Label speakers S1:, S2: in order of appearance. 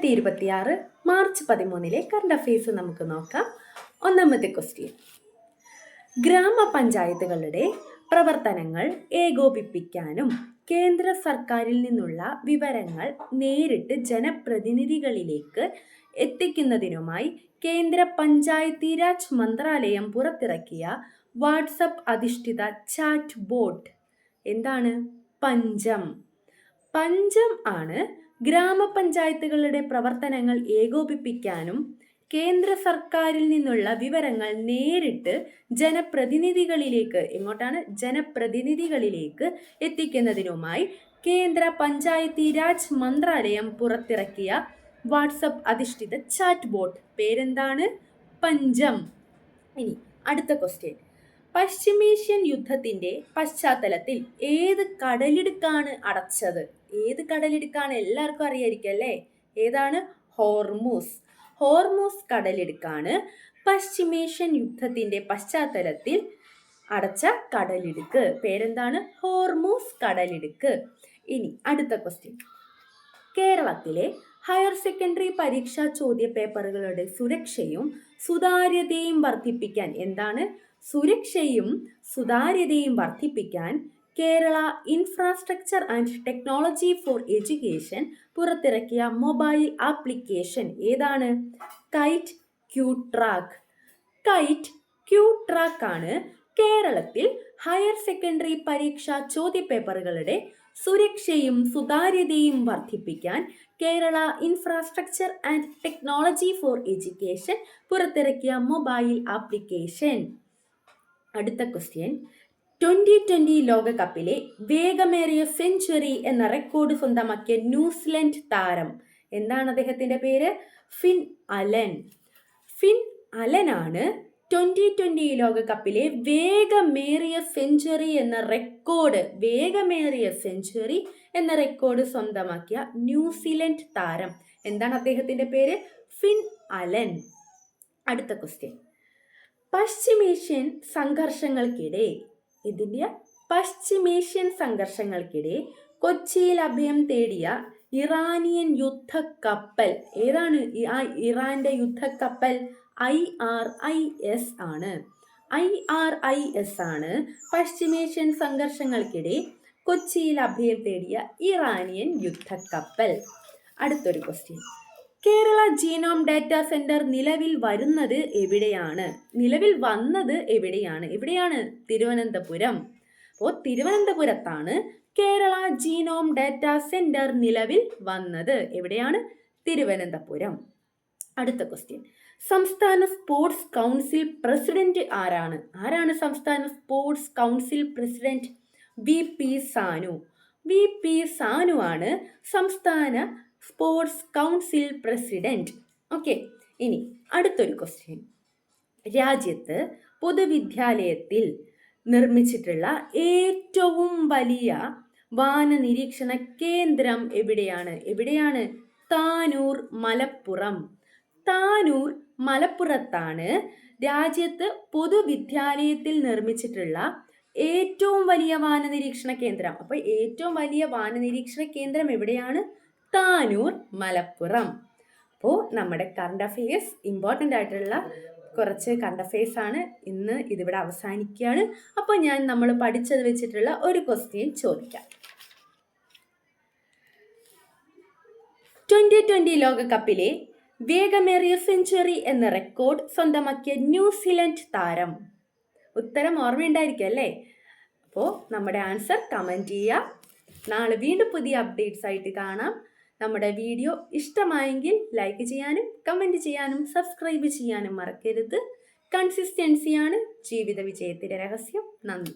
S1: 2026 March 13 current affairs നമുക്ക് നോക്കാം. ഒന്നാമത്തെ ക്വസ്റ്റ്യൻ, ഗ്രാമപഞ്ചായത്തുകളുടെ പ്രവർത്തനങ്ങൾ ഏകോപിപ്പിക്കാനും കേന്ദ്ര സർക്കാരിൽ നിന്നുള്ള വിവരങ്ങൾ നേരിട്ട് ജനപ്രതിനിധികളിലേക്ക് എത്തിക്കുന്നതിനുമായി കേന്ദ്ര പഞ്ചായത്തി രാജ് മന്ത്രാലയം പുറത്തിറക്കിയ വാട്സപ്പ് അധിഷ്ഠിത ചാറ്റ് ബോട്ട് എന്താണ്? പഞ്ചം. പഞ്ചം ആണ് ഗ്രാമപഞ്ചായത്തുകളുടെ പ്രവർത്തനങ്ങൾ ഏകോപിപ്പിക്കാനും കേന്ദ്ര സർക്കാരിൽ നിന്നുള്ള വിവരങ്ങൾ നേരിട്ട് ജനപ്രതിനിധികളിലേക്ക് എത്തിക്കുന്നതിനുമായി കേന്ദ്ര പഞ്ചായത്തി രാജ് മന്ത്രാലയം പുറത്തിറക്കിയ വാട്സപ്പ് അധിഷ്ഠിത ചാറ്റ് ബോട്ട് പേരെന്താണ്? പഞ്ചം. ഇനി അടുത്ത ക്വസ്റ്റ്യൻ, പശ്ചിമേഷ്യൻ യുദ്ധത്തിന്റെ പശ്ചാത്തലത്തിൽ ഏത് കടലിടുക്കാണ് അടച്ചത്? ഏത് കടലിടുക്കാണ്? എല്ലാവർക്കും അറിയായിരിക്കും അല്ലേ? ഏതാണ്? ഹോർമൂസ്. ഹോർമൂസ് കടലിടുക്കാണ് പശ്ചിമേഷ്യൻ യുദ്ധത്തിന്റെ പശ്ചാത്തലത്തിൽ അടച്ച കടലിടുക്ക്. പേരെന്താണ്? ഹോർമൂസ് കടലിടുക്ക്. ഇനി അടുത്ത ക്വസ്റ്റ്യൻ, കേരളത്തിലെ ഹയർ സെക്കൻഡറി പരീക്ഷാ ചോദ്യ പേപ്പറുകളുടെ സുരക്ഷയും സുതാര്യതയും വർദ്ധിപ്പിക്കാൻ എന്താണ്? സുരക്ഷയും സുതാര്യതയും വർദ്ധിപ്പിക്കാൻ Kerala infrastructure and technology for education പുറത്തിറക്കിയ മൊബൈൽ ആപ്ലിക്കേഷൻ ഏതാണ്? Kite Q track. Kite Q track ആണ് കേരളത്തിൽ ഹയർ സെക്കൻഡറി പരീക്ഷാ ചോദ്യപേപ്പറുകളുടെ സുരക്ഷയും സുതാര്യതയും വർദ്ധിപ്പിക്കാൻ Kerala infrastructure and technology for education പുറത്തിറക്കിയ മൊബൈൽ ആപ്ലിക്കേഷൻ. അടുത്ത ക്വസ്റ്റ്യൻ, 2020 ലോകകപ്പിലെ വേഗമേറിയ സെഞ്ചുറി എന്ന റെക്കോർഡ് സ്വന്തമാക്കിയ ന്യൂസിലൻഡ് താരം എന്താണ്? അദ്ദേഹത്തിന്റെ പേര് ഫിൻ അലൻ. ഫിൻ അലനാണ് 2020 ലോകകപ്പിലെ വേഗമേറിയ സെഞ്ചുറി എന്ന റെക്കോർഡ് സ്വന്തമാക്കിയ ന്യൂസിലൻഡ് താരം എന്താണ്? അദ്ദേഹത്തിന്റെ പേര് ഫിൻ അലൻ. അടുത്ത ക്വസ്റ്റ്യൻ, പശ്ചിമേഷ്യൻ സംഘർഷങ്ങൾക്കിടെ കൊച്ചിയിൽ അഭയം തേടിയ ഇറാനിയൻ യുദ്ധക്കപ്പൽ ഏതാണ്? ആ ഇറാന്റെ യുദ്ധക്കപ്പൽ IRIS ആണ്. IRIS ആണ് പശ്ചിമേഷ്യൻ സംഘർഷങ്ങൾക്കിടെ കൊച്ചിയിൽ അഭയം തേടിയ ഇറാനിയൻ യുദ്ധക്കപ്പൽ. അടുത്തൊരു question, Kerala genome data centre നിലവിൽ വന്നത് എവിടെയാണ്? എവിടെയാണ്? തിരുവനന്തപുരം. അപ്പോൾ തിരുവനന്തപുരത്താണ് കേരള ജീനോം ഡാറ്റ സെന്റർ നിലവിൽ വന്നത്. എവിടെയാണ്? തിരുവനന്തപുരം. അടുത്ത ക്വസ്റ്റ്യൻ, സംസ്ഥാന സ്പോർട്സ് കൗൺസിൽ പ്രസിഡന്റ് ആരാണ്? സംസ്ഥാന sports council president? VP Sanu. VP Sanu ആണ് സംസ്ഥാന സ്പോർട്സ് കൗൺസിൽ പ്രസിഡന്റ്. ഓക്കെ. ഇനി അടുത്തൊരു ക്വസ്റ്റ്യൻ, രാജ്യത്ത് പൊതുവിദ്യാലയത്തിൽ നിർമ്മിച്ചിട്ടുള്ള ഏറ്റവും വലിയ വാന നിരീക്ഷണ കേന്ദ്രം എവിടെയാണ്? താനൂർ, മലപ്പുറം. താനൂർ മലപ്പുറത്താണ് രാജ്യത്ത് പൊതുവിദ്യാലയത്തിൽ നിർമ്മിച്ചിട്ടുള്ള ഏറ്റവും വലിയ വാന നിരീക്ഷണ കേന്ദ്രം. അപ്പോൾ ഏറ്റവും വലിയ വാന നിരീക്ഷണ കേന്ദ്രം എവിടെയാണ്? താനൂർ, മലപ്പുറം. അപ്പോൾ നമ്മുടെ കറണ്ട് അഫയേഴ്സ്, ഇമ്പോർട്ടൻ്റ് ആയിട്ടുള്ള കുറച്ച് കറണ്ട് അഫയേഴ്സ് ആണ് ഇന്ന് ഇതിവിടെ അവസാനിക്കുകയാണ്. അപ്പോൾ നമ്മൾ പഠിച്ചത് വെച്ചിട്ടുള്ള ഒരു ക്വസ്റ്റ്യൻ ചോദിക്കാം. 2020 ലോകകപ്പിലെ വേഗമേറിയ സെഞ്ചുറി എന്ന റെക്കോർഡ് സ്വന്തമാക്കിയ ന്യൂസിലൻഡ് താരം. ഉത്തരം ഓർമ്മയുണ്ടായിരിക്കും അല്ലേ? അപ്പോൾ നമ്മുടെ ആൻസർ കമൻറ്റ് ചെയ്യുക. നാളെ വീണ്ടും പുതിയ അപ്ഡേറ്റ്സ് ആയിട്ട് കാണാം. നമ്മുടെ വീഡിയോ ഇഷ്ടമായെങ്കിൽ ലൈക്ക് ചെയ്യാനും കമൻറ്റ് ചെയ്യാനും സബ്സ്ക്രൈബ് ചെയ്യാനും മറക്കരുത്. കൺസിസ്റ്റൻസിയാണ് ജീവിത വിജയത്തിൻ്റെ രഹസ്യം. നന്ദി.